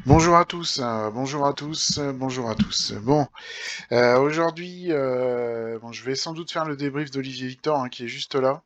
Bonjour à tous, bonjour à tous, bonjour à tous. Bon, aujourd'hui, bon, je vais sans doute faire le débrief d'Olivier Victor, hein, qui est juste là,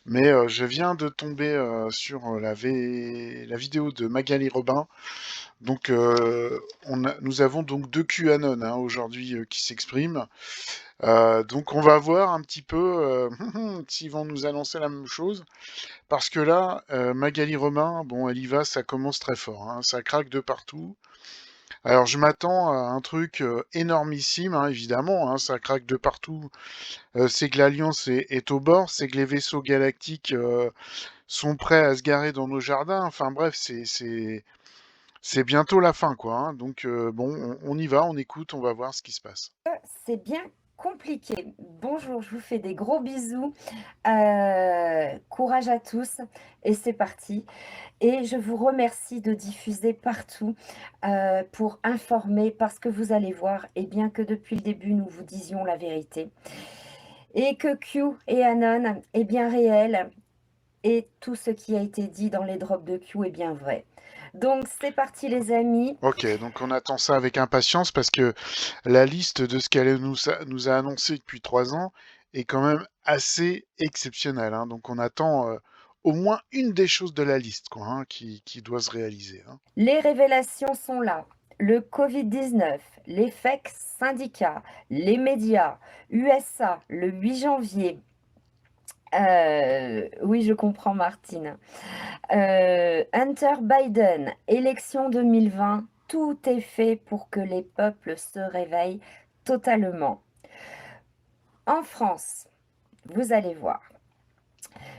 mais je viens de tomber sur la vidéo de Magali Robin. Donc, nous avons donc deux QAnon, hein, aujourd'hui, qui s'expriment. Donc, on va voir un petit peu s'ils vont nous annoncer la même chose, parce que là, Magali Robin, bon, elle y va, ça commence très fort, hein, ça craque de partout. Alors je m'attends à un truc énormissime, hein, évidemment, hein, ça craque de partout. C'est que l'Alliance est au bord, c'est que les vaisseaux galactiques sont prêts à se garer dans nos jardins. Enfin bref, c'est bientôt la fin, quoi, hein. Donc bon, on y va, on écoute, on va voir ce qui se passe. C'est bien compliqué. Bonjour, je vous fais des gros bisous. Courage à tous et c'est parti. Et je vous remercie de diffuser partout pour informer parce que vous allez voir, et bien que depuis le début nous vous disions la vérité et que Q et Anon est bien réel et tout ce qui a été dit dans les drops de Q est bien vrai. Donc c'est parti les amis. Ok, donc on attend ça avec impatience parce que la liste de ce qu'elle nous a annoncé depuis 3 ans est quand même assez exceptionnelle, hein. Donc on attend au moins une des choses de la liste, quoi, hein, qui doit se réaliser, hein. Les révélations sont là. Le Covid-19, les fake syndicats, les médias, USA, le 8 janvier. Oui, je comprends, Martine. Hunter Biden, élection 2020, tout est fait pour que les peuples se réveillent totalement. En France, vous allez voir,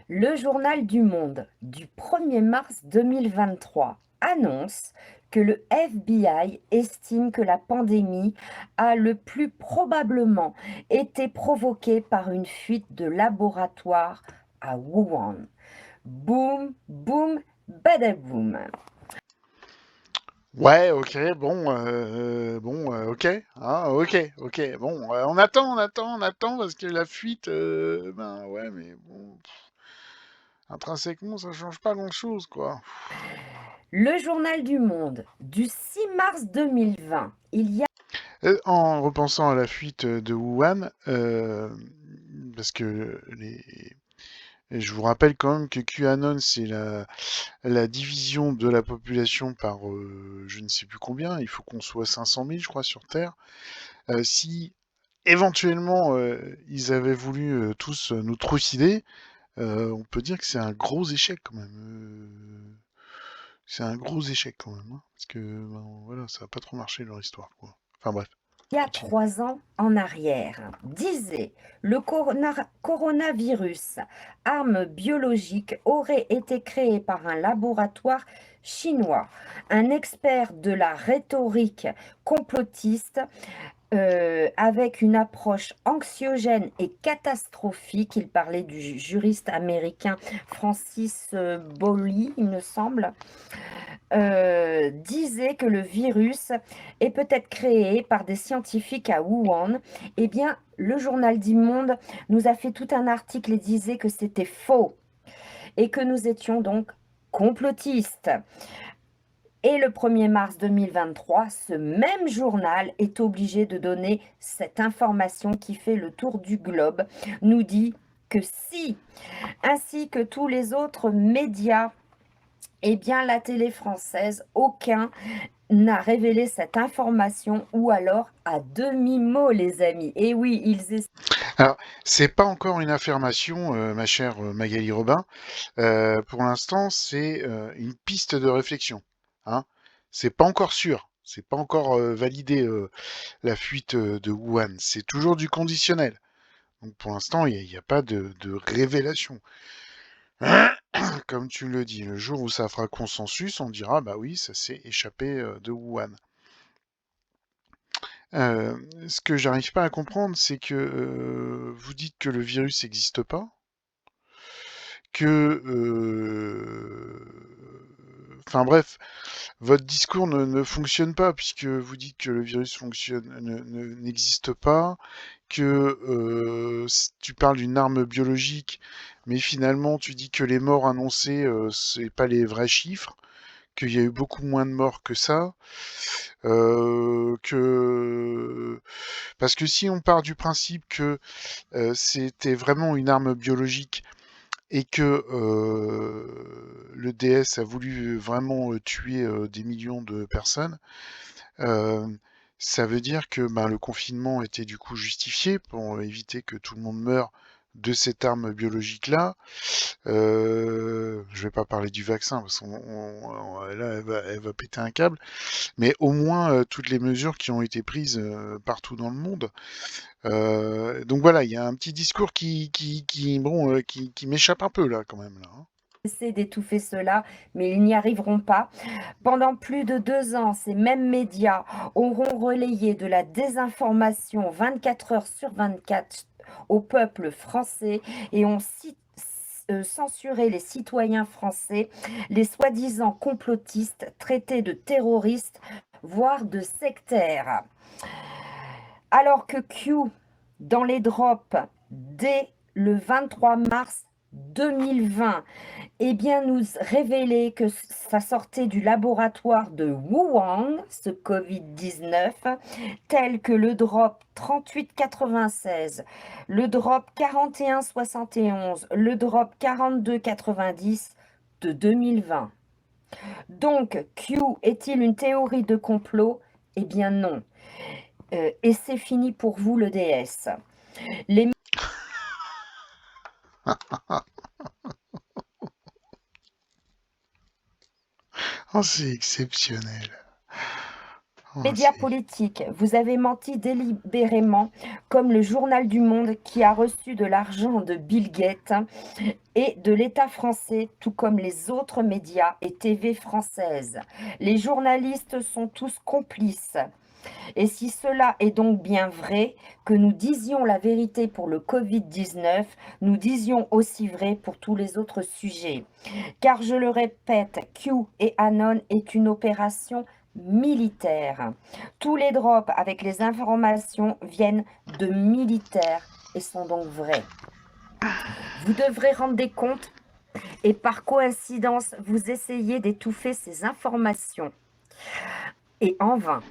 le journal du Monde du 1er mars 2023 annonce que le FBI estime que la pandémie a le plus probablement été provoquée par une fuite de laboratoire à Wuhan. Boum, boum, badaboum. Ouais, ok, bon, ok, ah, ok, bon, on attend, parce que la fuite, ben ouais, mais bon, intrinsèquement, ça change pas grand-chose, quoi. Le journal du Monde du 6 mars 2020, il y a En repensant à la fuite de Wuhan, parce que et je vous rappelle quand même que QAnon, c'est la division de la population par je ne sais plus combien, il faut qu'on soit 500 000, je crois, sur Terre. Si éventuellement ils avaient voulu tous nous trucider, on peut dire que c'est un gros échec quand même. C'est un gros échec quand même, hein, parce que ben, voilà, ça n'a pas trop marché leur histoire, quoi. Enfin bref, il y a continue. 3 ans en arrière, disait le coronavirus, arme biologique, aurait été créé par un laboratoire chinois. Un expert de la rhétorique complotiste avec une approche anxiogène et catastrophique. Il parlait du juriste américain Francis Bowley, il me semble, disait que le virus est peut-être créé par des scientifiques à Wuhan. Eh bien, le journal du Monde nous a fait tout un article et disait que c'était faux et que nous étions donc complotistes. Et le 1er mars 2023, ce même journal est obligé de donner cette information qui fait le tour du globe, nous dit que si, ainsi que tous les autres médias, eh bien la télé française, aucun n'a révélé cette information ou alors à demi-mot, les amis. Et oui, ils estiment. Alors, c'est pas encore une affirmation, ma chère Magali Robin. Pour l'instant, c'est une piste de réflexion, hein. C'est pas encore sûr, c'est pas encore validé, la fuite de Wuhan. C'est toujours du conditionnel. Donc pour l'instant, il y a pas de révélation. Comme tu le dis, le jour où ça fera consensus, on dira bah oui, ça s'est échappé de Wuhan. Ce que j'arrive pas à comprendre, c'est que vous dites que le virus n'existe pas, que, enfin bref, votre discours ne fonctionne pas puisque vous dites que le virus n'existe pas, que tu parles d'une arme biologique, mais finalement tu dis que les morts annoncés, c'est pas les vrais chiffres, qu'il y a eu beaucoup moins de morts que ça, que parce que si on part du principe que c'était vraiment une arme biologique et que le DS a voulu vraiment tuer des millions de personnes, euh, ça veut dire que ben, le confinement était du coup justifié pour éviter que tout le monde meure de cette arme biologique-là. Je vais pas parler du vaccin parce là, elle va péter un câble. Mais au moins toutes les mesures qui ont été prises partout dans le monde. Donc voilà, il y a un petit discours qui m'échappe un peu là quand même là, hein. Essayer d'étouffer cela, mais ils n'y arriveront pas. Pendant plus de 2 ans, ces mêmes médias auront relayé de la désinformation 24 heures sur 24 au peuple français et ont censuré les citoyens français, les soi-disant complotistes traités de terroristes, voire de sectaires. Alors que Q, dans les drops, dès le 23 mars 2020, eh bien, nous révélait que ça sortait du laboratoire de Wuhan, ce Covid-19, tel que le drop 3896, le drop 4171, le drop 4290 de 2020. Donc, Q est-il une théorie de complot? Eh bien non. Et c'est fini pour vous le DS. Les Oh, c'est exceptionnel. Oh, médias politiques, vous avez menti délibérément, comme le Journal du Monde qui a reçu de l'argent de Bill Gates et de l'État français, tout comme les autres médias et TV françaises. Les journalistes sont tous complices. Et si cela est donc bien vrai, que nous disions la vérité pour le Covid-19, nous disions aussi vrai pour tous les autres sujets. Car je le répète, Q et Anon est une opération militaire. Tous les drops avec les informations viennent de militaires et sont donc vrais. Vous devrez rendre des comptes et par coïncidence, vous essayez d'étouffer ces informations. Et en vain.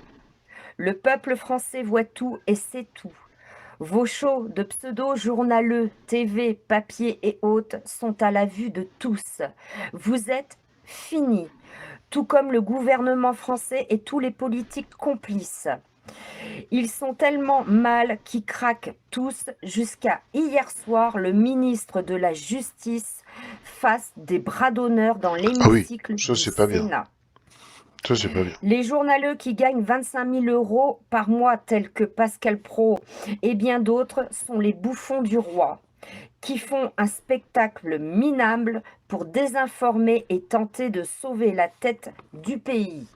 Le peuple français voit tout et sait tout. Vos shows de pseudo-journaleux, TV, papier et autres sont à la vue de tous. Vous êtes finis, tout comme le gouvernement français et tous les politiques complices. Ils sont tellement mal qu'ils craquent tous jusqu'à hier soir, le ministre de la Justice fasse des bras d'honneur dans ah oui, l'hémicycle ça du c'est pas bien. Sénat. Ça c'est pas bien. Les journaleux qui gagnent 25 000 euros par mois, tels que Pascal Praud et bien d'autres, sont les bouffons du roi, qui font un spectacle minable pour désinformer et tenter de sauver la tête du pays.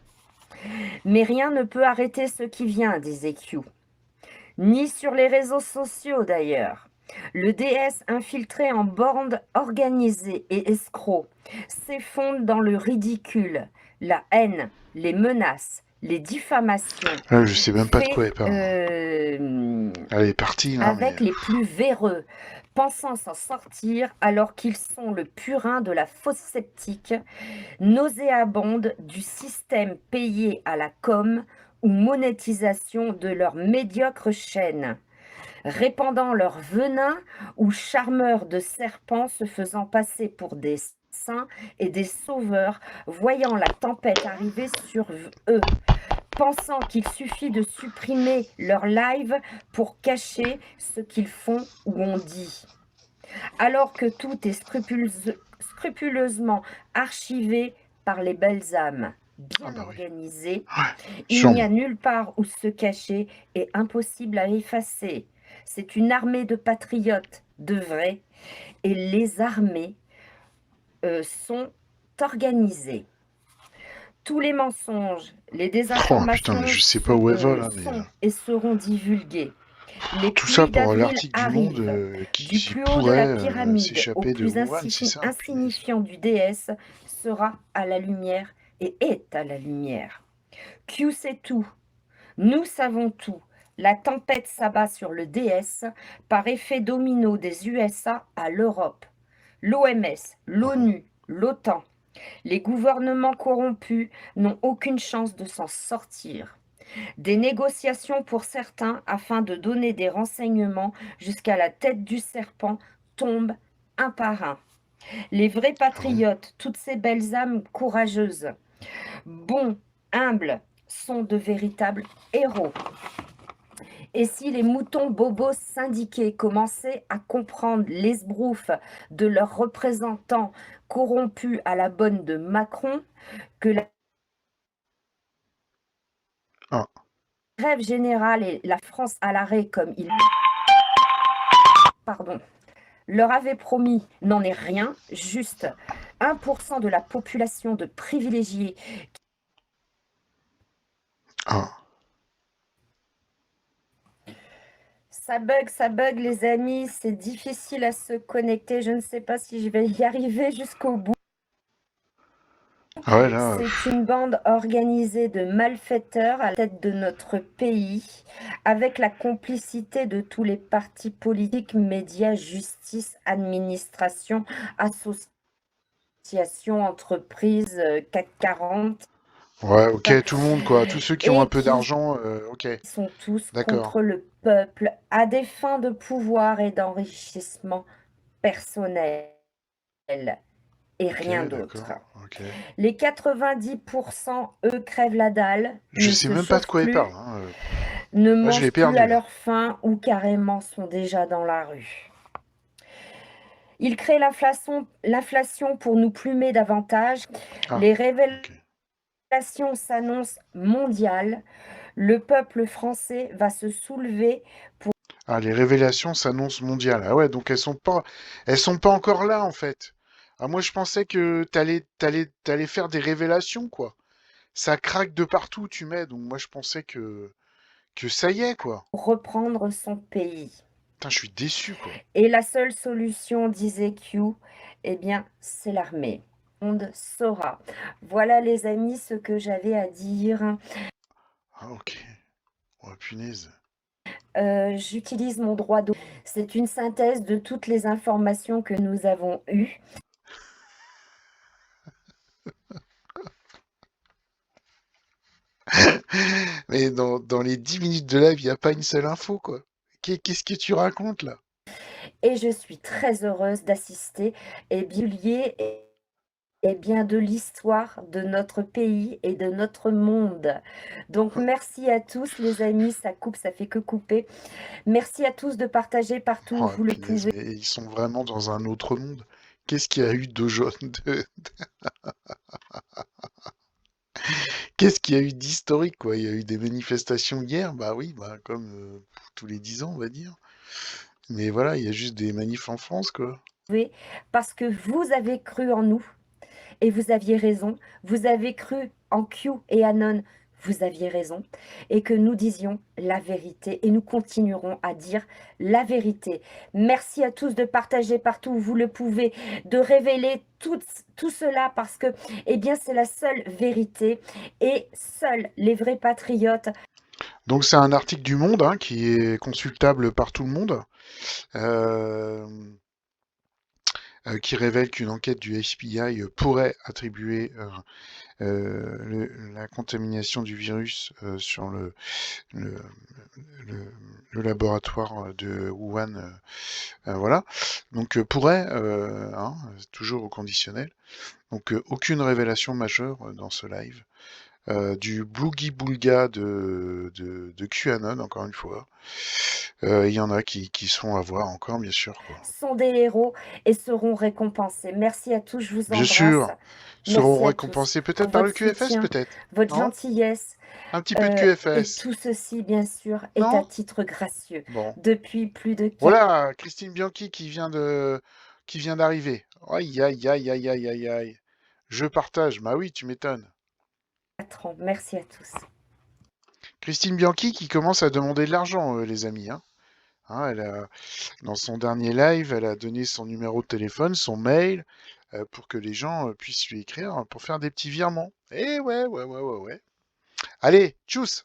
Mais rien ne peut arrêter ce qui vient, disait Q. Ni sur les réseaux sociaux d'ailleurs. Le DS infiltré en bande organisée et escroc s'effondre dans le ridicule, la haine, les menaces, les diffamations, Ah, je sais même pas de quoi elle fait parle. Elle est partie là, avec mais les plus véreux, pensant s'en sortir alors qu'ils sont le purin de la fausse sceptique, nauséabonde du système payé à la com ou monétisation de leur médiocre chaîne, répandant leur venin ou charmeurs de serpents se faisant passer pour des saints et des sauveurs, voyant la tempête arriver sur eux, pensant qu'il suffit de supprimer leur live pour cacher ce qu'ils font ou ont dit. Alors que tout est scrupuleusement archivé par les belles âmes, ah bien bah oui, organisées, ouais, il n'y a sûrement. nulle part où se cacher et impossible à effacer. C'est une armée de patriotes, de vrais, et les armées sont organisées. Tous les mensonges, les Oh putain, mais désinformations je sais pas où elle va là, mais sont et seront divulgués. Les tout ça pluies pour d'avril l'article du Monde arrivent. Du qui plus haut de la pourrait pyramide au s'échapper de plus Wuhan, c'est ça, punaise. insignifiant du DS sera à la lumière et est à la lumière. Q sait tout. Nous savons tout. La tempête s'abat sur le DS par effet domino des USA à l'Europe. L'OMS, Ah ouais. l'ONU, l'OTAN, Les gouvernements corrompus n'ont aucune chance de s'en sortir. Des négociations pour certains afin de donner des renseignements jusqu'à la tête du serpent tombent un par un. Les vrais Ah bon? patriotes, toutes ces belles âmes courageuses, bons, humbles, sont de véritables héros. Et si les moutons bobos syndiqués commençaient à comprendre l'esbrouffe de leurs représentants corrompus à la bonne de Macron, que la Ah, grève générale et la France à l'arrêt comme il pardon, leur avait promis n'en est rien, juste 1% de la population de privilégiés. ah. Ça bug les amis, c'est difficile à se connecter, je ne sais pas si je vais y arriver jusqu'au bout. Ah ouais, là, C'est une bande organisée de malfaiteurs à la tête de notre pays, avec la complicité de tous les partis politiques, médias, justice, administration, associations, entreprises, CAC 40, ouais, ok, tout le monde, quoi. Tous ceux qui ont un et peu qui d'argent, ok, sont tous d'accord. contre le peuple à des fins de pouvoir et d'enrichissement personnel et Ok, rien d'autre. d'accord, ok. Les 90%, eux, crèvent la dalle, Je ne sais se même pas de chauffent quoi il plus, parle, hein. ne Là, je l'ai mangent plus à perdu, là. leur faim ou carrément sont déjà dans la rue. Ils créent l'inflation pour nous plumer davantage. Ah, Les ok. révélations s'annoncent mondiales. Le peuple français va se soulever. Ah, les révélations s'annoncent mondiales. Ah ouais, donc elles sont pas encore là, en fait. Ah, moi, je pensais que t'allais faire des révélations, quoi. Ça craque de partout, tu mets. Donc, moi, je pensais que ça y est, quoi. Reprendre son pays. Putain, je suis déçu, quoi. Et la seule solution, disait Q, eh bien, c'est l'armée. On saura. Voilà les amis ce que j'avais à dire. Ah, ok. Oh, punaise. J'utilise mon droit d'auteur. C'est une synthèse de toutes les informations que nous avons eues. Mais dans les 10 minutes de live, il n'y a pas une seule info, quoi. Qu'est-ce que tu racontes, là? Et je suis très heureuse d'assister et bien de l'histoire de notre pays et de notre monde. Donc merci à tous les amis, ça coupe, ça fait que couper. Merci à tous de partager partout où Oh, vous le punaise, pouvez. mais ils sont vraiment dans un autre monde. Qu'est-ce qu'il y a eu d'aujourd'hui? Qu'est-ce qu'il y a eu d'historique, quoi? Il y a eu des manifestations hier, bah oui, bah comme tous les 10 ans, on va dire. Mais voilà, il y a juste des manifs en France, quoi. Parce que vous avez cru en nous et vous aviez raison. Vous avez cru en Q et Anon, vous aviez raison. Et que nous disions la vérité et nous continuerons à dire la vérité. Merci à tous de partager partout où vous le pouvez, de révéler tout cela parce que, eh bien, c'est la seule vérité et seuls les vrais patriotes. Donc c'est un article du Monde, hein, qui est consultable par tout le monde, euh, qui révèle qu'une enquête du FBI pourrait attribuer la contamination du virus sur le, le- le laboratoire de Wuhan. Voilà. Donc pourrait, hein, toujours au conditionnel. Donc aucune révélation majeure dans ce live. Du boogie-boulga de QAnon, encore une fois. Il y en a qui sont à voir encore, bien sûr, quoi. Sont des héros et seront récompensés. Merci à tous, je vous Bien embrasse. sûr, Merci seront à tous récompensés pour peut-être par le votre QFS, soutien, peut-être, votre non? gentillesse. Un petit peu de Et QFS, tout ceci, bien sûr, est à non? titre gracieux. Bon. Depuis plus de Voilà, Christine Bianchi qui vient d'arriver. Aïe, aïe, aïe, aïe, aïe, aïe, aïe. Je partage. Bah oui, tu m'étonnes. 4 ans. Merci à tous. Christine Bianchi qui commence à demander de l'argent, les amis, hein. Hein, dans son dernier live, elle a donné son numéro de téléphone, son mail, pour que les gens puissent lui écrire pour faire des petits virements. Eh ouais, ouais, ouais, ouais, ouais. Allez, tchuss!